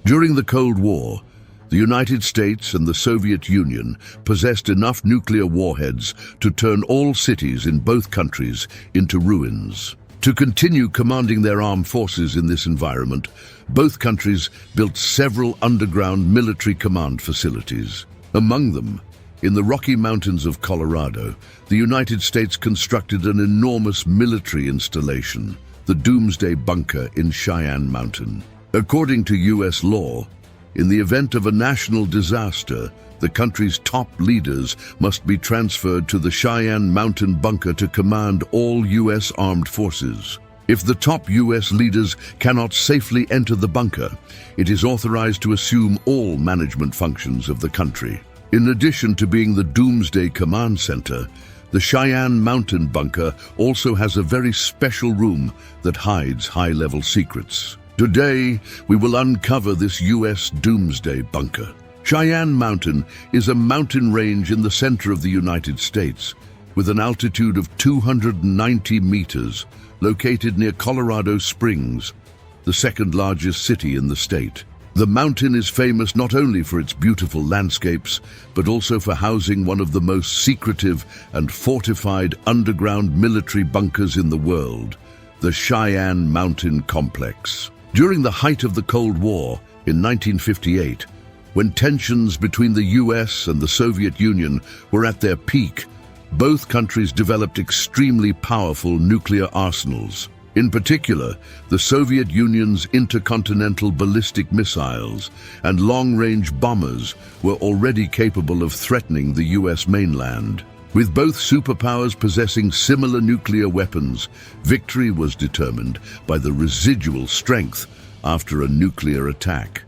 During the Cold War, the United States and the Soviet Union possessed enough nuclear warheads to turn all cities in both countries into ruins. To continue commanding their armed forces in this environment, both countries built several underground military command facilities. Among them, in the Rocky Mountains of Colorado, the United States constructed an enormous military installation, the Doomsday Bunker in Cheyenne Mountain. According to U.S. law, in the event of a national disaster, the country's top leaders must be transferred to the Cheyenne Mountain bunker to command all U.S. armed forces. If the top U.S. leaders cannot safely enter the bunker, it is authorized to assume all management functions of the country. In addition to being the Doomsday Command Center, the Cheyenne Mountain bunker also has a very special room that hides high-level secrets. Today, we will uncover this U.S. Doomsday Bunker. Cheyenne Mountain is a mountain range in the center of the United States, with an altitude of 290 meters, located near Colorado Springs, the second largest city in the state. The mountain is famous not only for its beautiful landscapes, but also for housing one of the most secretive and fortified underground military bunkers in the world, the Cheyenne Mountain Complex. During the height of the Cold War in 1958, when tensions between the US and the Soviet Union were at their peak, both countries developed extremely powerful nuclear arsenals. In particular, the Soviet Union's intercontinental ballistic missiles and long-range bombers were already capable of threatening the US mainland. With both superpowers possessing similar nuclear weapons, victory was determined by the residual strength after a nuclear attack.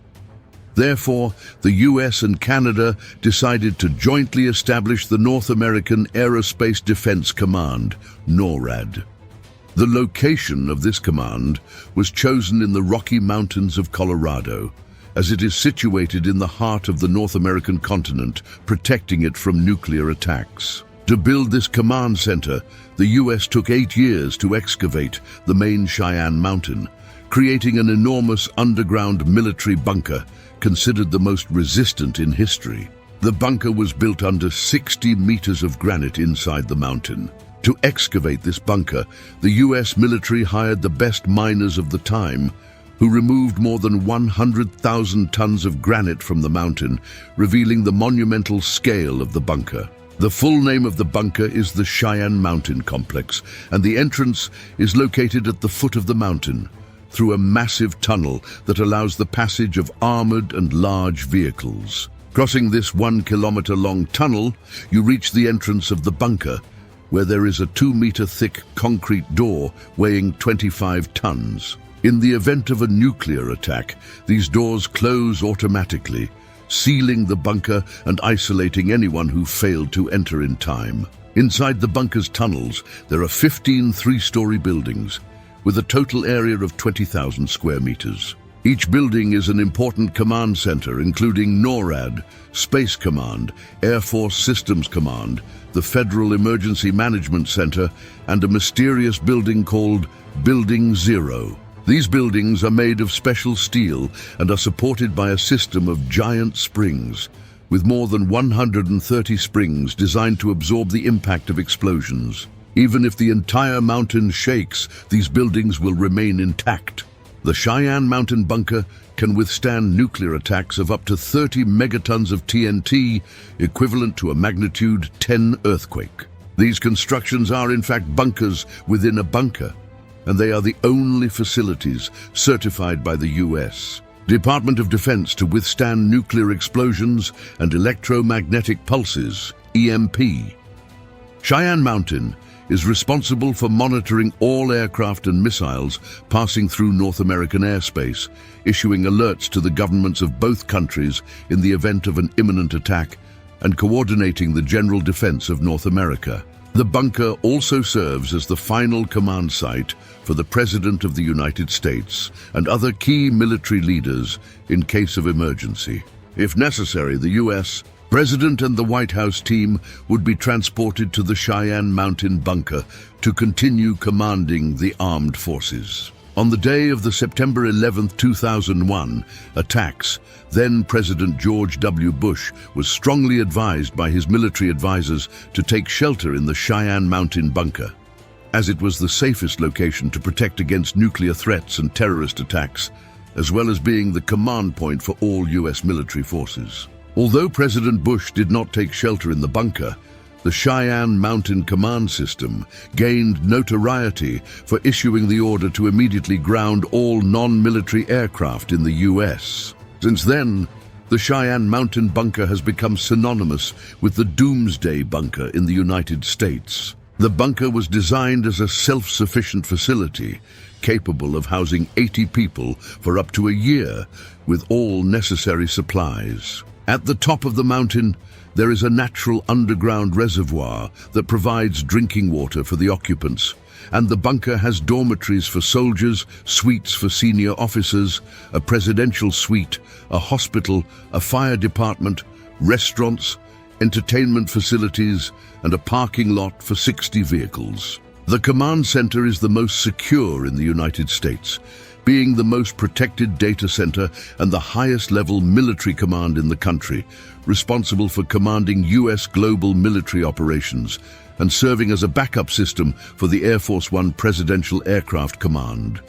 Therefore, the US and Canada decided to jointly establish the North American Aerospace Defense Command, NORAD. The location of this command was chosen in the Rocky Mountains of Colorado, as it is situated in the heart of the North American continent, protecting it from nuclear attacks. To build this command center, the US took 8 years to excavate the main Cheyenne Mountain, creating an enormous underground military bunker considered the most resistant in history. The bunker was built under 60 meters of granite inside the mountain. To excavate this bunker, the US military hired the best miners of the time, who removed more than 100,000 tons of granite from the mountain, revealing the monumental scale of the bunker. The full name of the bunker is the Cheyenne Mountain Complex, and the entrance is located at the foot of the mountain, through a massive tunnel that allows the passage of armored and large vehicles. Crossing this 1-kilometer-long tunnel, you reach the entrance of the bunker, where there is a 2-meter-thick concrete door weighing 25 tons. In the event of a nuclear attack, these doors close automatically, sealing the bunker and isolating anyone who failed to enter in time. Inside the bunker's tunnels, there are 15 three-story buildings, with a total area of 20,000 square meters. Each building is an important command center, including NORAD, Space Command, Air Force Systems Command, the Federal Emergency Management Center, and a mysterious building called Building Zero. These buildings are made of special steel and are supported by a system of giant springs, with more than 130 springs designed to absorb the impact of explosions. Even if the entire mountain shakes, these buildings will remain intact. The Cheyenne Mountain Bunker can withstand nuclear attacks of up to 30 megatons of TNT, equivalent to a magnitude 10 earthquake. These constructions are in fact bunkers within a bunker, and they are the only facilities certified by the US Department of Defense to withstand nuclear explosions and electromagnetic pulses, EMP. Cheyenne Mountain is responsible for monitoring all aircraft and missiles passing through North American airspace, issuing alerts to the governments of both countries in the event of an imminent attack, and coordinating the general defense of North America. The bunker also serves as the final command site for the President of the United States and other key military leaders in case of emergency. If necessary, the US President and the White House team would be transported to the Cheyenne Mountain Bunker to continue commanding the armed forces. On the day of the September 11, 2001, attacks, then President George W. Bush was strongly advised by his military advisors to take shelter in the Cheyenne Mountain bunker, as it was the safest location to protect against nuclear threats and terrorist attacks, as well as being the command point for all U.S. military forces. Although President Bush did not take shelter in the bunker, the Cheyenne Mountain Command System gained notoriety for issuing the order to immediately ground all non-military aircraft in the U.S. Since then, the Cheyenne Mountain Bunker has become synonymous with the Doomsday Bunker in the United States. The bunker was designed as a self-sufficient facility, capable of housing 80 people for up to a year, with all necessary supplies. At the top of the mountain, there is a natural underground reservoir that provides drinking water for the occupants, and the bunker has dormitories for soldiers, suites for senior officers, a presidential suite, a hospital, a fire department, restaurants, entertainment facilities, and a parking lot for 60 vehicles. The command center is the most secure in the United States, being the most protected data center and the highest level military command in the country, responsible for commanding U.S. global military operations and serving as a backup system for the Air Force One Presidential Aircraft Command.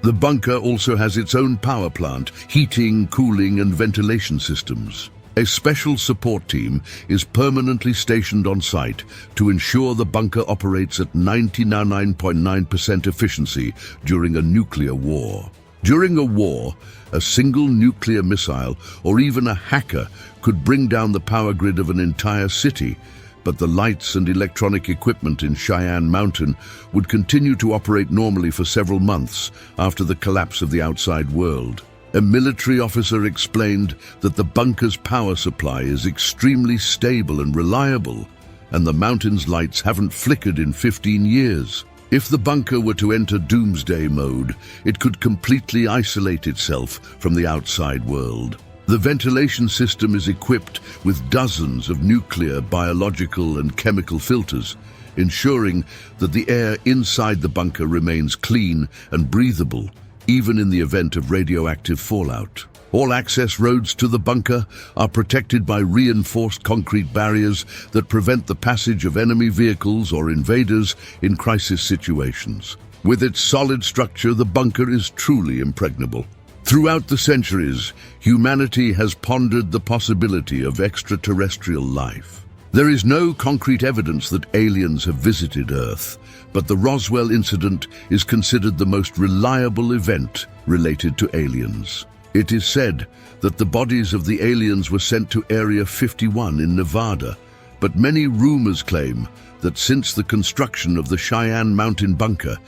The bunker also has its own power plant, heating, cooling, and ventilation systems. A special support team is permanently stationed on site to ensure the bunker operates at 99.9% efficiency during a nuclear war. During a war, a single nuclear missile or even a hacker could bring down the power grid of an entire city, but the lights and electronic equipment in Cheyenne Mountain would continue to operate normally for several months after the collapse of the outside world. A military officer explained that the bunker's power supply is extremely stable and reliable, and the mountain's lights haven't flickered in 15 years. If the bunker were to enter doomsday mode, it could completely isolate itself from the outside world. The ventilation system is equipped with dozens of nuclear, biological, and chemical filters, ensuring that the air inside the bunker remains clean and breathable, even in the event of radioactive fallout. All access roads to the bunker are protected by reinforced concrete barriers that prevent the passage of enemy vehicles or invaders in crisis situations. With its solid structure, the bunker is truly impregnable. Throughout the centuries, humanity has pondered the possibility of extraterrestrial life. There is no concrete evidence that aliens have visited Earth, but the Roswell incident is considered the most reliable event related to aliens. It is said that the bodies of the aliens were sent to Area 51 in Nevada, but many rumors claim that since the construction of the Cheyenne Mountain bunker,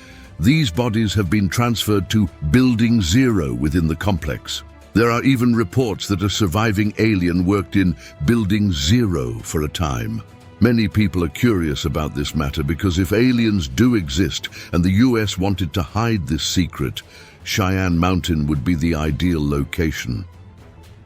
these bodies have been transferred to Building Zero within the complex. There are even reports that a surviving alien worked in Building Zero for a time. Many people are curious about this matter because if aliens do exist and the US wanted to hide this secret, Cheyenne Mountain would be the ideal location.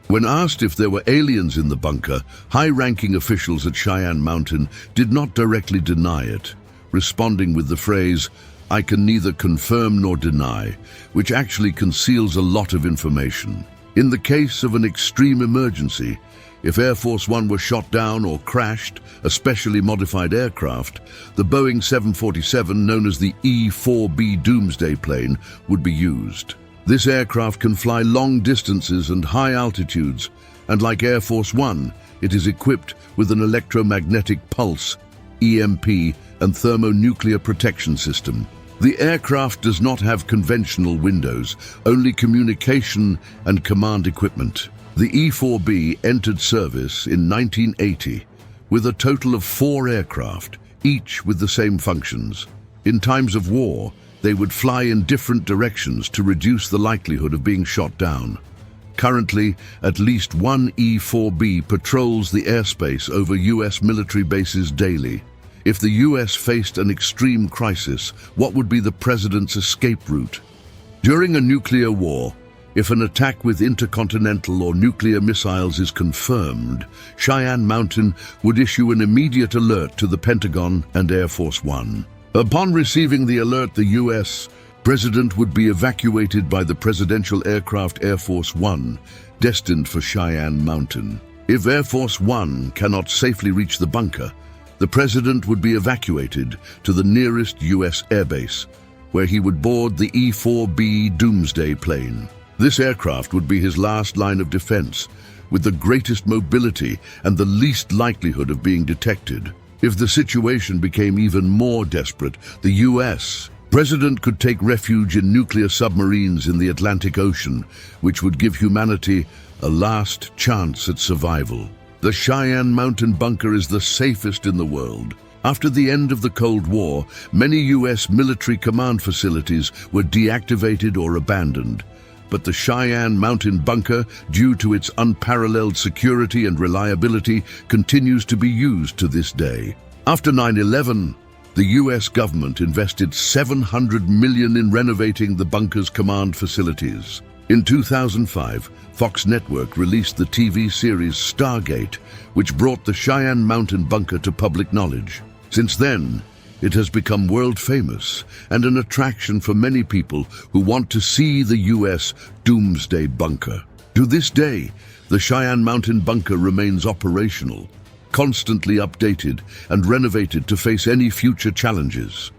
When asked if there were aliens in the bunker, high-ranking officials at Cheyenne Mountain did not directly deny it, responding with the phrase, "I can neither confirm nor deny," which actually conceals a lot of information. In the case of an extreme emergency, if Air Force One were shot down or crashed, a specially modified aircraft, the Boeing 747, known as the E-4B Doomsday plane, would be used. This aircraft can fly long distances and high altitudes, and like Air Force One, it is equipped with an electromagnetic pulse, EMP, and thermonuclear protection system. The aircraft does not have conventional windows, only communication and command equipment. The E-4B entered service in 1980 with a total of 4 aircraft, each with the same functions. In times of war, they would fly in different directions to reduce the likelihood of being shot down. Currently, at least one E-4B patrols the airspace over US military bases daily. If the US faced an extreme crisis, what would be the president's escape route? During a nuclear war, if an attack with intercontinental or nuclear missiles is confirmed, Cheyenne Mountain would issue an immediate alert to the Pentagon and Air Force One. Upon receiving the alert, the US President would be evacuated by the Presidential Aircraft Air Force One, destined for Cheyenne Mountain. If Air Force One cannot safely reach the bunker, the President would be evacuated to the nearest U.S. airbase, where he would board the E-4B Doomsday plane. This aircraft would be his last line of defense, with the greatest mobility and the least likelihood of being detected. If the situation became even more desperate, the U.S. President could take refuge in nuclear submarines in the Atlantic Ocean, which would give humanity a last chance at survival. The Cheyenne Mountain bunker is the safest in the world. After the end of the Cold War, many U.S. military command facilities were deactivated or abandoned. But the Cheyenne Mountain bunker, due to its unparalleled security and reliability, continues to be used to this day. After 9/11, the U.S. government invested $700 million in renovating the bunker's command facilities. In 2005, Fox Network released the TV series Stargate, which brought the Cheyenne Mountain bunker to public knowledge. Since then, it has become world famous and an attraction for many people who want to see the U.S. Doomsday Bunker. To this day, the Cheyenne Mountain bunker remains operational, constantly updated and renovated to face any future challenges.